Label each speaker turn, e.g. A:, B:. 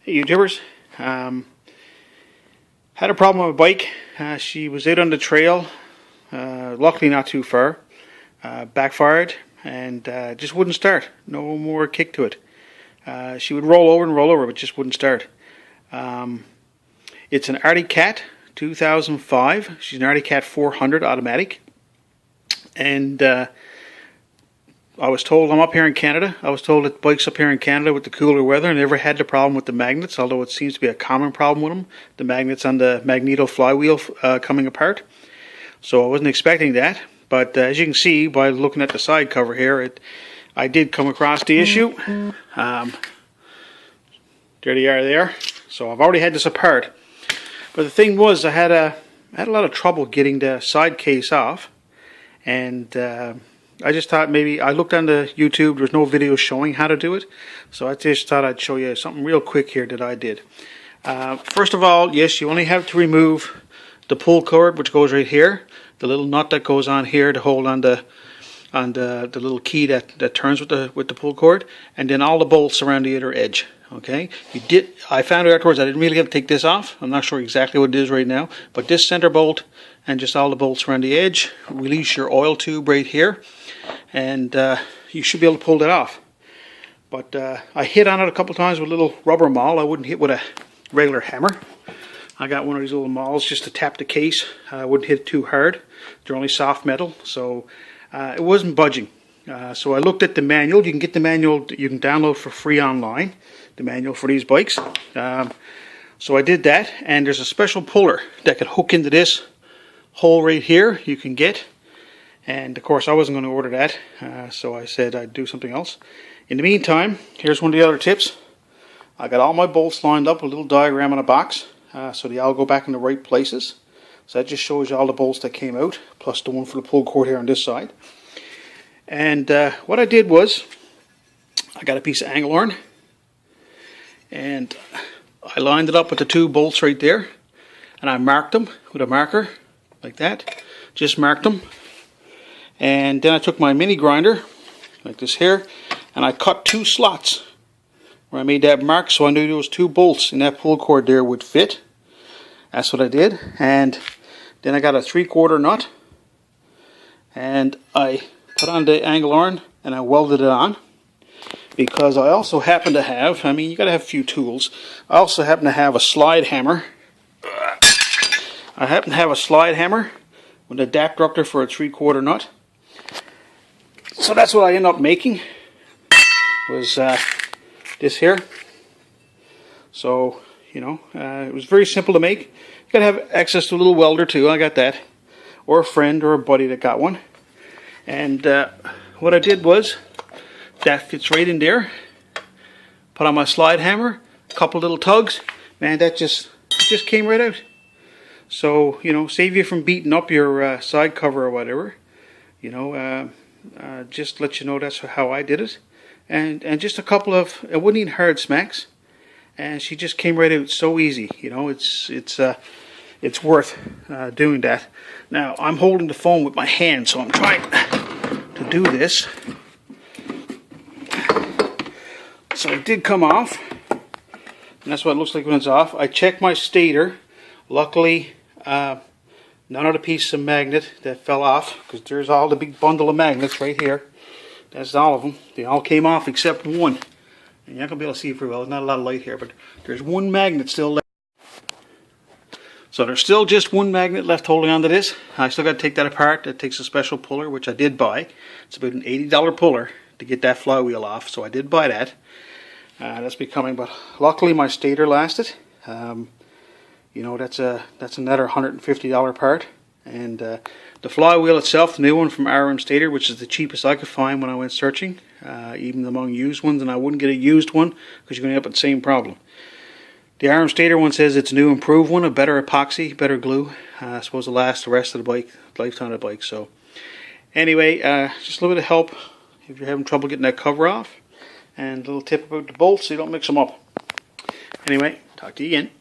A: Hey YouTubers, had a problem with my bike. She was out on the trail, luckily not too far, backfired and just wouldn't start. No more kick to it. She would roll over but just wouldn't start. It's an Arctic Cat 2005. She's an Arctic Cat 400 automatic, and I was told, I'm up here in Canada, I was told that bikes up here in Canada with the cooler weather, I never had the problem with the magnets, although it seems to be a common problem with them, the magnets on the magneto flywheel coming apart. So I wasn't expecting that, but as you can see by looking at the side cover here, I did come across the issue. There they are there. So I've already had this apart. But the thing was, I had a lot of trouble getting the side case off, and I just thought maybe, I looked on the YouTube, there was no video showing how to do it, so I just thought I'd show you something real quick here that I did. First of all, yes, you only have to remove the pull cord, which goes right here, the little nut that goes on here to hold on the little key that turns with the pull cord, and then all the bolts around the other edge. Okay, I found out afterwards I didn't really have to take this off. I'm not sure exactly what it is right now, but this center bolt and just all the bolts around the edge, release your oil tube right here, and you should be able to pull that off. But I hit on it a couple times with a little rubber maul. I wouldn't hit with a regular hammer. I got one of these little mauls just to tap the case. I wouldn't hit it too hard. They're only soft metal, so it wasn't budging. So I looked at the manual. You can get the manual, you can download for free online, the manual for these bikes. So I did that, and there's a special puller that can hook into this hole right here you can get. And of course I wasn't going to order that, so I said I'd do something else. In the meantime, here's one of the other tips. I got all my bolts lined up, a little diagram on a box, so they all go back in the right places. So that just shows you all the bolts that came out, plus the one for the pull cord here on this side. And what I did was, I got a piece of angle iron, and I lined it up with the two bolts right there, and I marked them with a marker, like that. Just marked them. And then I took my mini grinder, like this here, and I cut two slots where I made that mark, so I knew those two bolts in that pull cord there would fit. That's what I did. And then I got a 3/4 nut, and I put on the angle iron and I welded it on, because I also happen to have, I mean, you gotta have a few tools. I also happen to have a slide hammer. I happen to have a slide hammer with an adapter up there for a 3/4 nut. So that's what I ended up making, was this here. So, you know, it was very simple to make. You gotta have access to a little welder too. I got that, or a friend or a buddy that got one. And what I did was, that fits right in there. Put on my slide hammer, a couple little tugs, man, that just came right out. So, you know, save you from beating up your side cover or whatever. You know, just let you know that's how I did it. And just a couple of, it wasn't even hard smacks, and she just came right out so easy. You know, it's worth doing that. Now I'm holding the phone with my hand, so I'm trying to do this. So it did come off, and that's what it looks like when it's off. I checked my stator. Luckily, none of the pieces of magnet that fell off, because there's all the big bundle of magnets right here. That's all of them. They all came off except one. And you're not going to be able to see it very well. There's not a lot of light here, but there's one magnet still left. So there's still just one magnet left holding onto this. I still got to take that apart. That takes a special puller, which I did buy. It's about an $80 puller to get that flywheel off, so I did buy that. That's becoming, but luckily my stator lasted. You know, that's another $150 part. And the flywheel itself, the new one from Stator, which is the cheapest I could find when I went searching, even among used ones, and I wouldn't get a used one because you're going to end up with the same problem. The Stator one says it's a new improved one, a better epoxy, better glue. I suppose to last the rest of the bike, lifetime of the bike. So anyway, just a little bit of help if you're having trouble getting that cover off, and a little tip about the bolts so you don't mix them up. Anyway, talk to you again.